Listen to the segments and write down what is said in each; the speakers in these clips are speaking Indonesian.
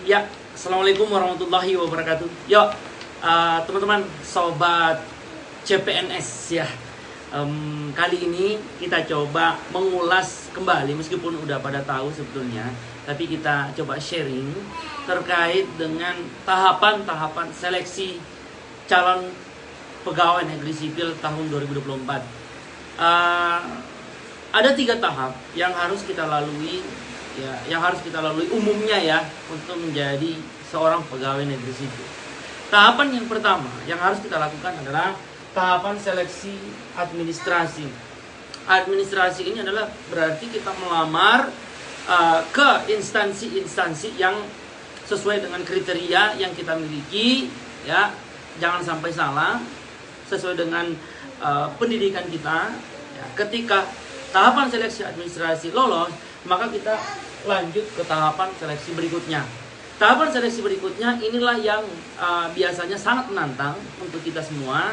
Ya, Assalamualaikum warahmatullahi wabarakatuh. Yuk, teman-teman, sobat CPNS ya. Kali ini kita coba mengulas kembali, meskipun udah pada tahu sebetulnya, tapi kita coba sharing terkait dengan tahapan-tahapan seleksi calon pegawai negeri sipil tahun 2024. Ada 3 tahap yang harus kita lalui. Ya, yang harus kita lalui umumnya ya untuk menjadi seorang pegawai negeri sipil. Tahapan yang pertama yang harus kita lakukan adalah tahapan seleksi administrasi. Administrasi ini adalah berarti kita melamar ke instansi-instansi yang sesuai dengan kriteria yang kita miliki, ya. Jangan sampai salah, sesuai dengan pendidikan kita. Ya, ketika tahapan seleksi administrasi lolos, maka kita lanjut ke tahapan seleksi berikutnya. Tahapan seleksi berikutnya inilah yang biasanya sangat menantang untuk kita semua,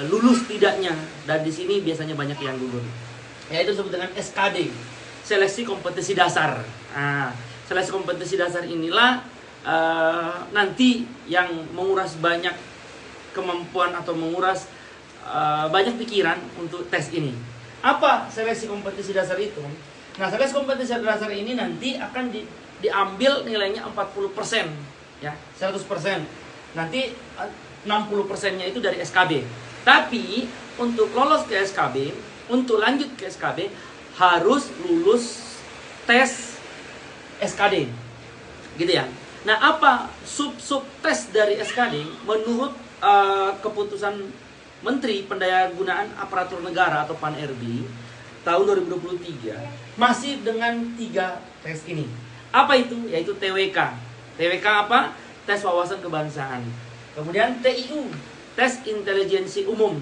lulus tidaknya, dan di sini biasanya banyak yang gugur. Yaitu disebut dengan SKD, seleksi kompetensi dasar. Seleksi kompetensi dasar inilah nanti yang menguras banyak kemampuan atau menguras banyak pikiran untuk tes ini. Apa seleksi kompetensi dasar itu? Nah, seleksi kompetensi dasar ini nanti akan diambil nilainya 40%, ya, 100%. Nanti 60%-nya itu dari SKB. Tapi untuk lolos ke SKB, untuk lanjut ke SKB harus lulus tes SKD. Gitu ya. Nah, apa sub tes dari SKD menurut keputusan Menteri Pendayagunaan Aparatur Negara atau PAN-RB tahun 2023 masih dengan 3 tes ini. Apa itu? Yaitu TWK. TWK apa? Tes wawasan kebangsaan. Kemudian TIU, tes intelijensi umum.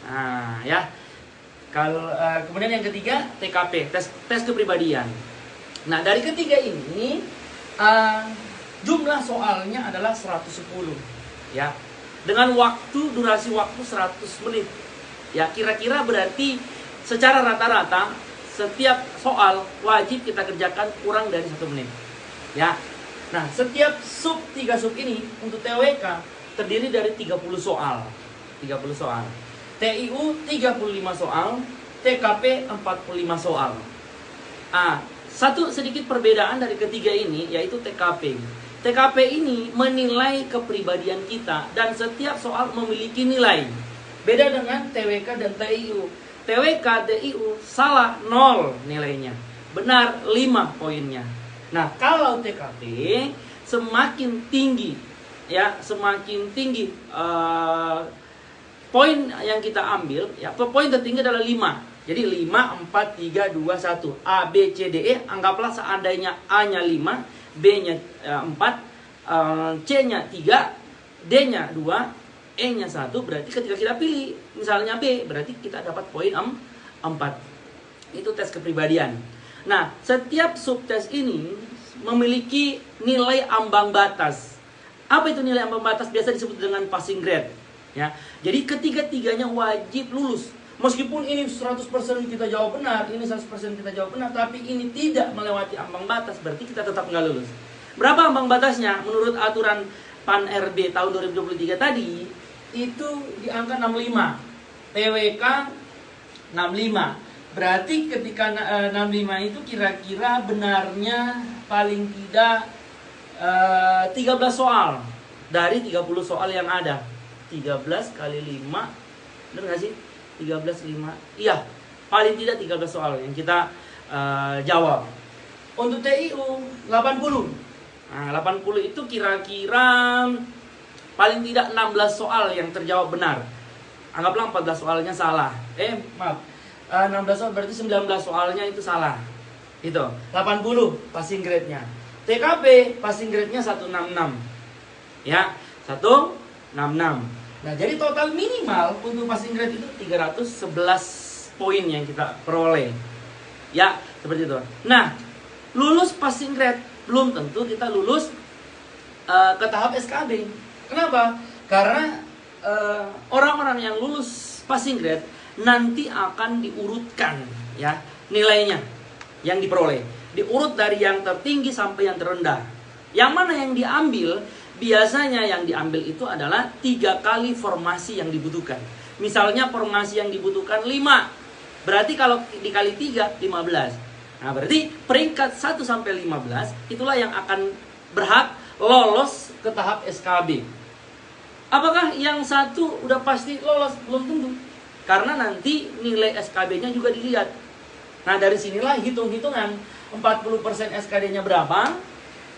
Nah, ya. Kalau kemudian yang ketiga TKP, tes kepribadian. Nah, dari ketiga ini jumlah soalnya adalah 110, ya. Dengan durasi waktu 100 menit. Ya, kira-kira berarti secara rata-rata setiap soal wajib kita kerjakan kurang dari 1 menit. Ya. Nah, setiap 3 sub ini untuk TWK terdiri dari 30 soal. 30 soal. TIU 35 soal, TKP 45 soal. Satu sedikit perbedaan dari ketiga ini yaitu TKP. TKP ini menilai kepribadian kita dan setiap soal memiliki nilai. Beda dengan TWK dan TIU. TWK, TIU salah 0 nilainya, benar 5 poinnya. Nah, kalau TKP semakin tinggi, ya, semakin tinggi poin yang kita ambil, ya, poin tertinggi adalah 5. Jadi 5, 4, 3, 2, 1. A, B, C, D, E. Anggaplah seandainya A-nya 5, B-nya 4, C-nya 3, D-nya 2, E-nya 1. Berarti ketika kita pilih misalnya B, berarti kita dapat poin 4. Itu tes kepribadian. Nah, setiap subtes ini memiliki nilai ambang batas. Apa itu nilai ambang batas? Biasa disebut dengan passing grade, ya. Jadi ketiga-tiganya wajib lulus. Meskipun ini 100% kita jawab benar, ini 100% kita jawab benar, tapi ini tidak melewati ambang batas, berarti kita tetap nggak lulus. Berapa ambang batasnya? Menurut aturan PAN-RB tahun 2023 tadi, itu di angka 65. TWK 65. Berarti ketika 65 itu kira-kira benarnya paling tidak 13 soal dari 30 soal yang ada. 13 kali 5, benar nggak sih? 13, 5. Iya, paling tidak 13 soal yang kita jawab. Untuk TIU 80. Nah, 80 itu kira-kira paling tidak 16 soal yang terjawab benar. Anggaplah 14 soalnya salah. 16 soal berarti 19 soalnya itu salah. Itu 80 passing grade-nya. TKP passing grade-nya 166. Ya, 166. Nah, jadi total minimal untuk passing grade itu 311 poin yang kita peroleh. Ya, seperti itu. Nah, lulus passing grade belum tentu kita lulus ke tahap SKB. Kenapa? Karena orang-orang yang lulus passing grade nanti akan diurutkan, ya, nilainya yang diperoleh. Diurut dari yang tertinggi sampai yang terendah. Yang mana yang diambil? Biasanya yang diambil itu adalah 3 kali formasi yang dibutuhkan. Misalnya formasi yang dibutuhkan 5. Berarti kalau dikali 3, 15. Nah, berarti peringkat 1 sampai 15 itulah yang akan berhak lolos ke tahap SKB. Apakah yang satu udah pasti lolos? Belum tentu. Karena nanti nilai SKB-nya juga dilihat. Nah, dari sinilah hitung-hitungan 40% SKD-nya berapa,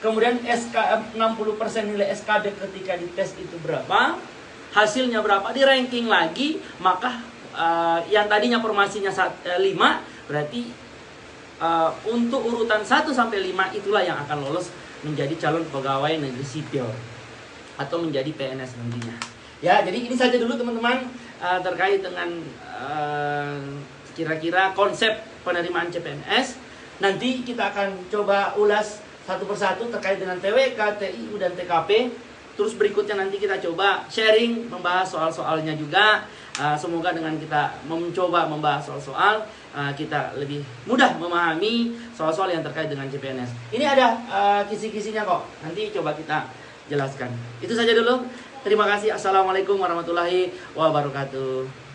kemudian 60% nilai SKD ketika dites itu berapa, hasilnya berapa, di ranking lagi, maka yang tadinya formasinya 5, berarti untuk urutan 1 sampai 5 itulah yang akan lolos menjadi calon pegawai negeri sipil atau menjadi PNS nantinya. Ya, jadi ini saja dulu teman-teman terkait dengan kira-kira konsep penerimaan CPNS. Nanti kita akan coba ulas satu persatu terkait dengan TWK, TIU, dan TKP. Terus berikutnya nanti kita coba sharing, membahas soal-soalnya juga. Semoga dengan kita mencoba membahas soal-soal, kita lebih mudah memahami soal-soal yang terkait dengan CPNS. Ini ada kisi-kisinya kok. Nanti coba kita jelaskan. Itu saja dulu. Terima kasih. Assalamualaikum warahmatullahi wabarakatuh.